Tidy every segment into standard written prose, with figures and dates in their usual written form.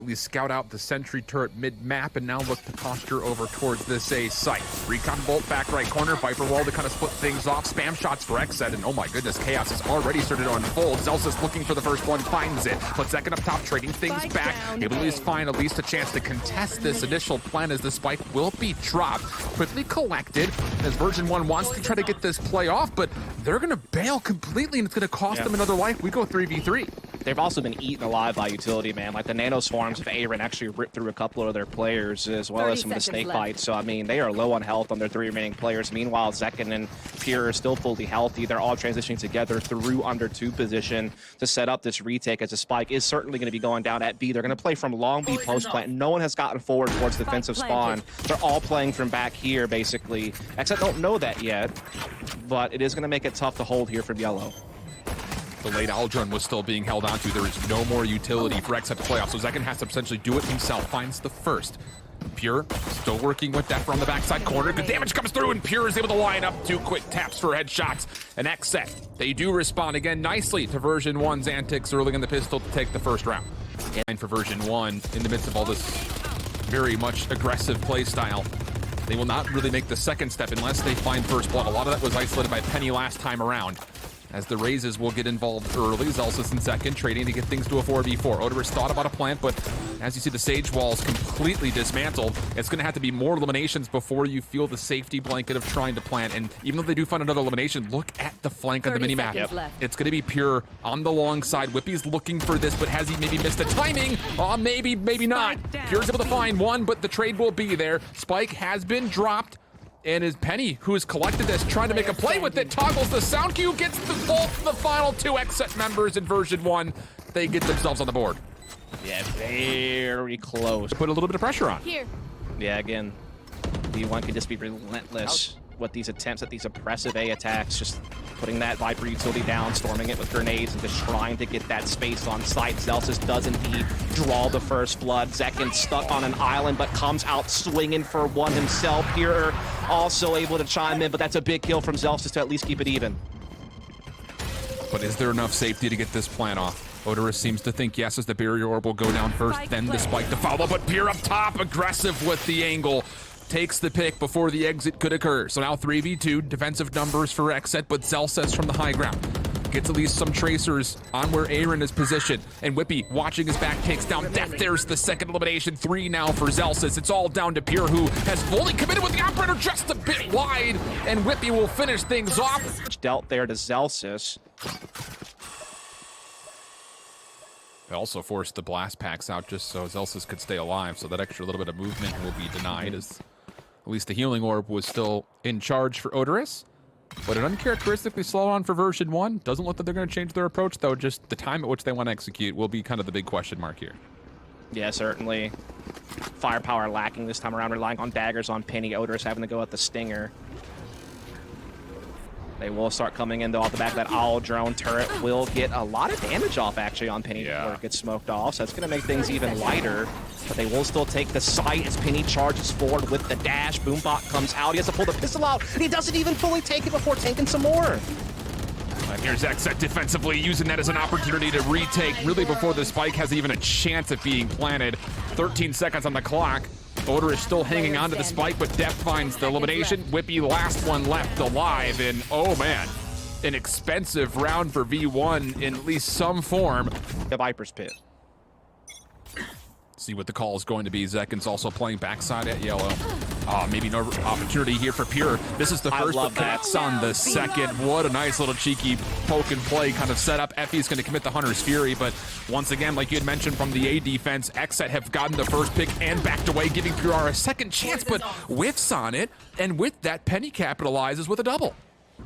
least scout out the sentry turret mid-map and now look to posture over towards this A site. Recon bolt back right corner, Viper wall to kind of split things off. Spam shots for XSET, and oh my goodness, chaos has already started to unfold. Zellsis looking for the first one, finds it. But Zekken up top, trading things Spike back. down Able to at A. least find at least a chance to contest this initial plan as the spike will be dropped. Quickly collected as version 1 wants to try to get this play off, but they're going to bail completely and it's going to cost them another life. We go 3v3. They've also been eaten alive by utility, man. Like the nano swarms of AYRIN actually ripped through a couple of their players as well as some of the snake bites. So, I mean, they are low on health on their 3 remaining players. Meanwhile, Zekken and Pure are still fully healthy. They're all transitioning together through under 2 position to set up this retake as a spike is certainly going to be going down at B. They're going to play from long B post plant. No one has gotten forward towards defensive spawn. They're all playing from back here, basically. XSET don't know that yet, but it is going to make it tough to hold here from yellow. The late Aldrin was still being held onto. There is no more utility for XSET to play off, so Zekken has to potentially do it himself. Finds the first. Pure still working with dephh on the backside corner. Good damage comes through, and Pure is able to line up 2 quick taps for headshots. And XSET, they do respond again nicely to version 1's antics early in the pistol to take the first round. And for version 1, in the midst of all this very much aggressive play style, they will not really make the second step unless they find first blood. A lot of that was isolated by Penny last time around, as the Razes will get involved early. Zellsis in second, trading to get things to a 4v4. Odorous thought about a plant, but as you see the Sage walls completely dismantled, it's going to have to be more eliminations before you feel the safety blanket of trying to plant. And even though they do find another elimination, look at the flank of the minimap. It's going to be Pure on the long side. Wippie's looking for this, but has he maybe missed the timing? Maybe, maybe not. Pure's able to find one, but the trade will be there. Spike has been dropped. And is Penny, who has collected this, trying to make a play with it, toggles the sound cue, gets the final 2 XSET members in version 1. They get themselves on the board. Yeah, very close. Put a little bit of pressure on. Here. Yeah, again, V1 can just be relentless with these attempts at these oppressive A attacks, just putting that Viper utility down, storming it with grenades, and just trying to get that space on site. Zellsis does indeed draw the first blood. Zekken stuck on an island, but comes out swinging for one himself. Here, also able to chime in, but that's a big kill from Zellsis to at least keep it even. But is there enough safety to get this plan off? Odorous seems to think yes, as the barrier orb will go down first, then the spike to follow, but Pure up top, aggressive with the angle. Takes the pick before the exit could occur. So now 3v2, defensive numbers for XSET, but Zellsis from the high ground gets at least some tracers on where AYRIN is positioned. And Wippie, watching his back, takes down dephh. There's the second elimination. 3 now for Zellsis. It's all down to Pure, who has fully committed with the operator just a bit wide. And Wippie will finish things off. Dealt there to Zellsis. They also forced the blast packs out just so Zellsis could stay alive, so that extra little bit of movement will be denied, as at least the healing orb was still in charge for Odorous. But it uncharacteristically slow on for version 1. Doesn't look that they're going to change their approach, though. Just the time at which they want to execute will be kind of the big question mark here. Yeah, certainly. Firepower lacking this time around, relying on daggers on Penny. Odorous having to go at the Stinger. They will start coming in, though, off the back of that owl drone turret. Will get a lot of damage off, actually, on Penny before it gets smoked off. So it's going to make things even lighter. But they will still take the site as Penny charges forward with the dash. Boombot comes out. He has to pull the pistol out, and he doesn't even fully take it before taking some more. And here's XSET defensively, using that as an opportunity to retake really before the spike has even a chance at being planted. 13 seconds on the clock. Odorous still hanging on to the spike, but dephh finds the elimination. Wippie, last one left alive, and oh man, an expensive round for V1 in at least some form. The Viper's Pit. See what the call is going to be. Zekken's also playing backside at yellow. Maybe no opportunity here for Pure. This is the first that connects on the second. What a nice little cheeky poke and play kind of setup. Effy's going to commit the Hunter's Fury, but once again, like you had mentioned from the A defense, XSET have gotten the first pick and backed away, giving Pure a second chance, but whiffs on it, and with that, Penny capitalizes with a double.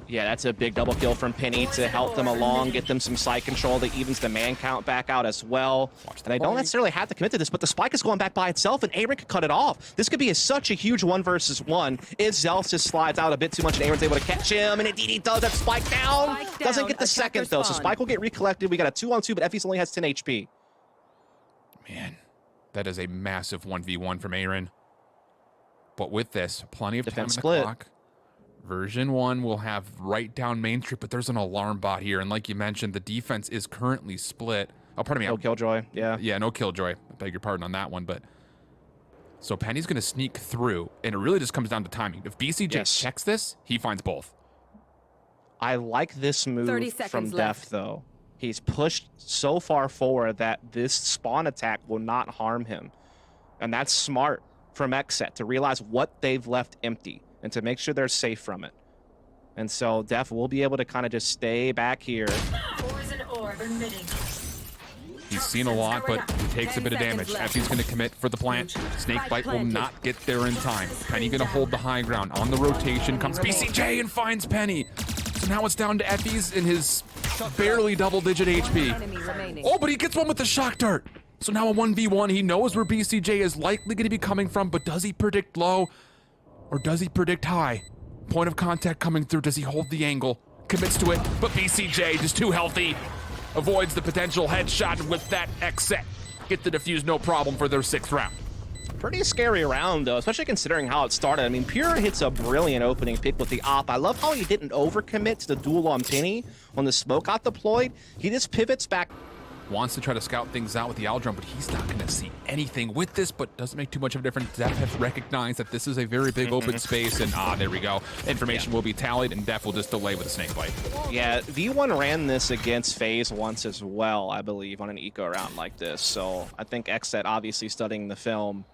Yeah, that's a big double kill from Penny to help them along, get them some site control that evens the man count back out as well. And they don't necessarily have to commit to this, but the spike is going back by itself, and AYRIN could cut it off. This could be such a huge 1 versus 1 if Zellsis slides out a bit too much and AYRIN's able to catch him, and indeed he does. That spike down. Doesn't get the second, though, so Spike will get recollected. We got a 2-on-2, but effys only has 10 HP. Man, that is a massive 1v1 from AYRIN. But with this, plenty of time on the clock. Version 1 will have right down Main Street, but there's an alarm bot here. And like you mentioned, the defense is currently split. Oh, pardon me. No Killjoy, yeah. Yeah, no Killjoy. I beg your pardon on that one, but... So Penny's going to sneak through, and it really just comes down to timing. If BcJ checks this, he finds both. I like this move from dephh, though. He's pushed so far forward that this spawn attack will not harm him. And that's smart from XSET to realize what they've left empty and to make sure they're safe from it. And so dephh will be able to kind of just stay back here. He's seen a lot, but he takes a bit of damage. effys going to commit for the plant. Snakebite will not get there in time. Penny going to hold the high ground. On the rotation comes BcJ and finds Penny. So now it's down to effys in his barely double-digit HP. Oh, but he gets one with the shock dart. So now a 1v1. He knows where BcJ is likely going to be coming from, but does he predict low or does he predict high? Point of contact coming through. Does he hold the angle? Commits to it, but BcJ just too healthy. Avoids the potential headshot with that XSET. Get the defuse no problem for their 6th round. Pretty scary round, though, especially considering how it started. I mean, Pure hits a brilliant opening pick with the op. I love how he didn't overcommit to the duel on Penny when the smoke got deployed. He just pivots back. Wants to try to scout things out with the Aldrun, but he's not going to see anything with this, but doesn't make too much of a difference. dephh has recognized that this is a very big open space, and there we go. Information will be tallied, and dephh will just delay with a snakebite. Yeah, V1 ran this against FaZe once as well, I believe, on an eco round like this. So I think XSET, obviously studying the film,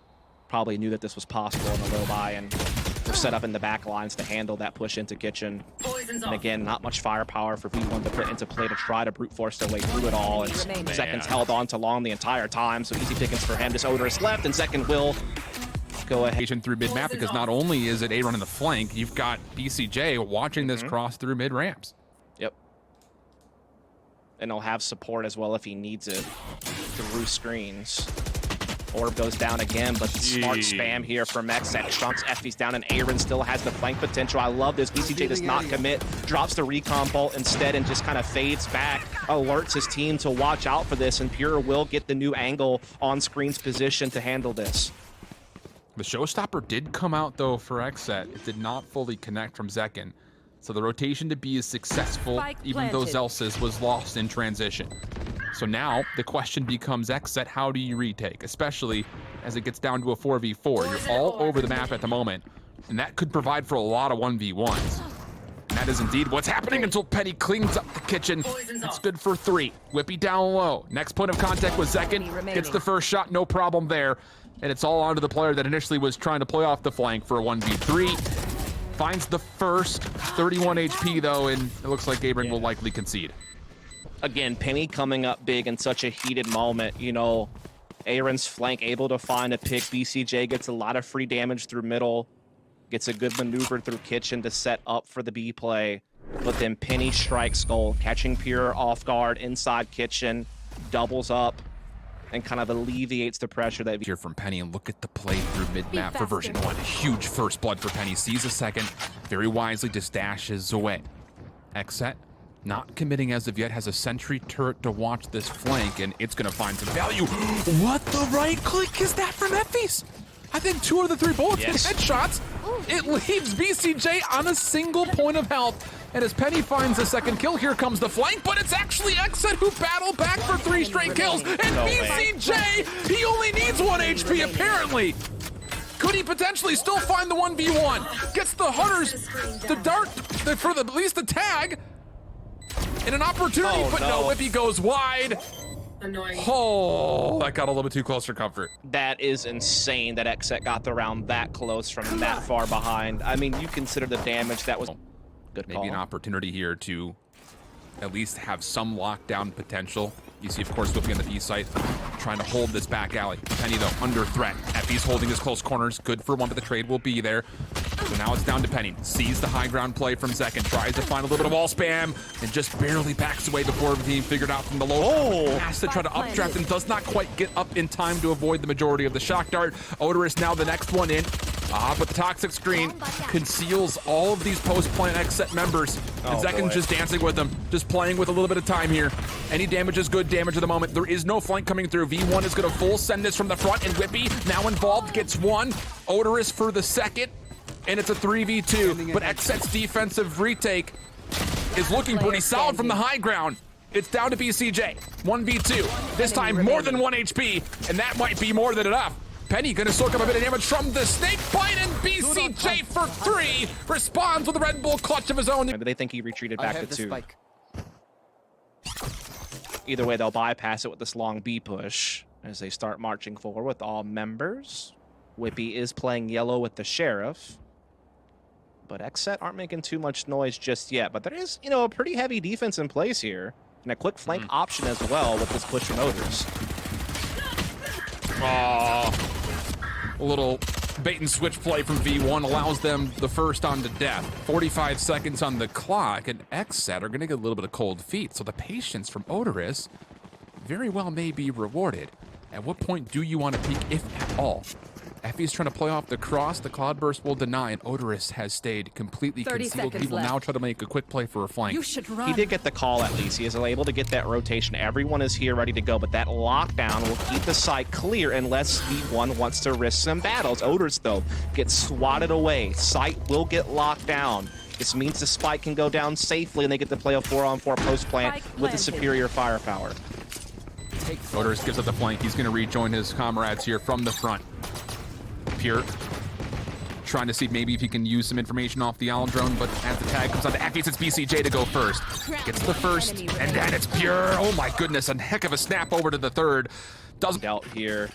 probably knew that this was possible in the low buy, and were set up in the back lines to handle that push into kitchen. And again, not much firepower for V1 to put into play to try to brute force their way through it all. And Zekken's held on to long the entire time, so easy pickings for him. This Odorous left, and Zekken will go ahead. Through mid-map, because not only is it AYRIN in the flank, you've got BcJ watching this cross through mid-ramps. Yep. And he'll have support as well if he needs it through screens. Orb goes down again, but smart spam here from XSET. Chunks effys down, and AYRIN still has the flank potential. I love this. BcJ does not commit, drops the recon bolt instead, and just kind of fades back, alerts his team to watch out for this, and Pure will get the new angle on screen's position to handle this. The showstopper did come out, though, for XSET. It did not fully connect from Zekken. So the rotation to B is successful, even though Zellsis was lost in transition. So now the question becomes XSET, how do you retake? Especially as it gets down to a 4v4. You're all over the map at the moment, and that could provide for a lot of 1v1s. And that is indeed what's happening until Penny cleans up the kitchen. That's good for 3. Wippie down low. Next point of contact with Zekken. Gets the first shot, no problem there. And it's all onto the player that initially was trying to play off the flank for a 1v3. Finds the first 31 HP, though, and it looks like AYRIN will likely concede. Again, Penny coming up big in such a heated moment. You know, AYRIN's flank able to find a pick. BcJ gets a lot of free damage through middle. Gets a good maneuver through kitchen to set up for the B play. But then Penny strikes gold, catching Pure off guard inside kitchen. Doubles up and kind of alleviates the pressure that here from Penny, and look at the play through mid-map for version 1. Huge first blood for Penny. Sees a second, very wisely just dashes away. XSET not committing as of yet, has a sentry turret to watch this flank, and it's going to find some value. What the right click is that from effys? I think 2 of the 3 bullets get headshots. It leaves BcJ on a single point of health. And as Penny finds the second kill, here comes the flank, but it's actually XSET who battled back for 3 straight kills. And BcJ, he only needs 1 HP apparently. Could he potentially still find the 1v1? Gets the Hunters, the dart, for the, at least the tag. And an opportunity, but no, Wippie goes wide. Oh, that got a little bit too close for comfort. That is insane that XSET got the round that close from that far behind. I mean, you consider the damage that was good call. Maybe an opportunity here to at least have some lockdown potential. You see, of course, Wippie on the B site trying to hold this back alley. Penny, though, under threat. effys holding his close corners. Good for 1, but the trade will be there. So now it's down to Penny. Sees the high ground play from Zekken. Tries to find a little bit of wall spam and just barely backs away before being figured out from the low. Has to try to updraft and does not quite get up in time to avoid the majority of the shock dart. Odorous now the next one in. But the toxic screen conceals all of these post-plant XSET members. And Zekken's just dancing with them, just playing with a little bit of time here. Any damage is good damage at the moment. There is no flank coming through. V1 is going to full send this from the front, and Wippie now involved gets 1. Odorous for the second, and it's a 3v2. But XSET's defensive retake is looking pretty solid from the high ground. It's down to BcJ. 1v2. This time more than 1 HP, and that might be more than enough. Penny gonna soak up a bit of damage from the snake bite, and BcJ for 3 responds with a Red Bull clutch of his own. Maybe they think he retreated back to 2. Either way, they'll bypass it with this long B push as they start marching forward with all members. Wippie is playing yellow with the Sheriff. But XSET aren't making too much noise just yet. But there is, you know, a pretty heavy defense in place here. And a quick flank option as well with this push from Odors. A little bait and switch play from V1 allows them the first on to death. 45 seconds on the clock, and XSET are going to get a little bit of cold feet. So the patience from Odors very well may be rewarded. At what point do you want to peek, if at all? effys trying to play off the cross. The Cloudburst will deny, and Odors has stayed completely concealed. He will now try to make a quick play for a flank. You should run. He did get the call at least. He is able to get that rotation. Everyone is here ready to go, but that lockdown will keep the site clear unless V1 wants to risk some battles. Odors, though, gets swatted away. Site will get locked down. This means the spike can go down safely, and they get to play a 4-on-4 post plant with the superior firepower. Odors gives up the flank. He's going to rejoin his comrades here from the front. Pure trying to see maybe if he can use some information off the Owl drone, but as the tag comes on to effys, it's BcJ to go first. Gets the first, and then it's Pure. Oh my goodness, a heck of a snap over to the third. Doesn't out here,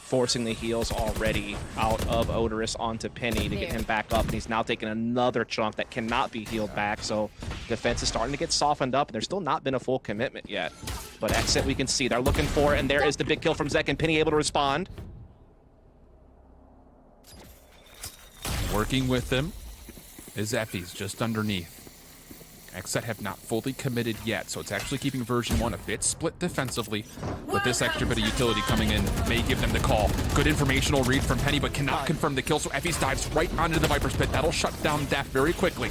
forcing the heals already out of Odors onto Penny to get him back up, and he's now taking another chunk that cannot be healed back, so defense is starting to get softened up, and there's still not been a full commitment yet. But XSET we can see they're looking for, and there is the big kill from Zekken. Penny able to respond. Working with them is effys just underneath. XSET have not fully committed yet, so it's actually keeping version 1 a bit split defensively. But this extra bit of utility coming in may give them the call. Good informational read from Penny, but cannot confirm the kill, so effys dives right onto the Viper's Pit. That'll shut down dephh very quickly.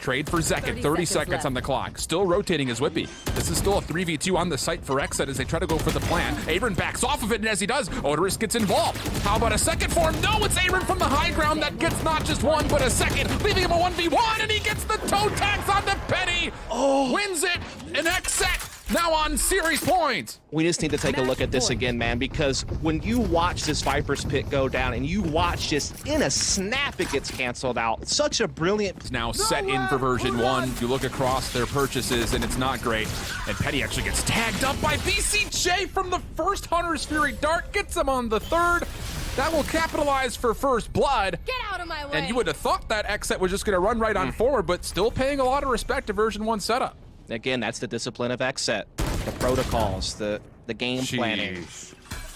Trade for Zekken, 30 seconds on the clock. Still rotating his Wippie. This is still a 3v2 on the site for XSET as they try to go for the plan. AYRIN backs off of it, and as he does, Odors gets involved. How about a second for him? No, it's AYRIN from the high ground that gets not just one, but a second, leaving him a 1v1, and he gets the toe tax on the Penny. Wins it, and XSET now on series points. We just need to take a look at this again, man, because when you watch this Viper's Pit go down and you watch just in a snap it gets canceled out. Such a brilliant... It's now set in for version 1. You look across their purchases and it's not great. And Penny actually gets tagged up by BcJ from the first Hunter's Fury dart. Gets him on the third. That will capitalize for first blood. Get out of my way. And you would have thought that XSET was just going to run right on forward, but still paying a lot of respect to version 1 setup. Again, that's the discipline of XSET. The protocols, the game planning.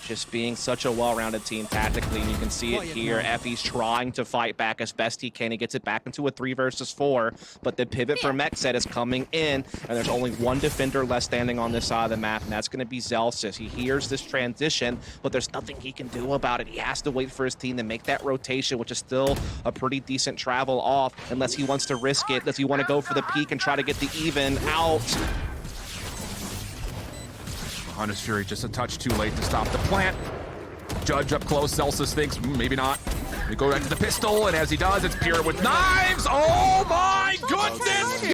Just being such a well-rounded team tactically, and you can see it here. effys trying to fight back as best he can. He gets it back into a 3 versus 4, but the pivot from XSET is coming in, and there's only one defender left standing on this side of the map, and that's going to be Zellsis. He hears this transition, but there's nothing he can do about it. He has to wait for his team to make that rotation, which is still a pretty decent travel off, unless he wants to risk it. Does he want to go for the peak and try to get the even out? Hunter's Fury just a touch too late to stop the plant. Judge up close. Zellsis thinks, maybe not. We go right to the pistol, and as he does, it's Pure with knives. Oh my goodness!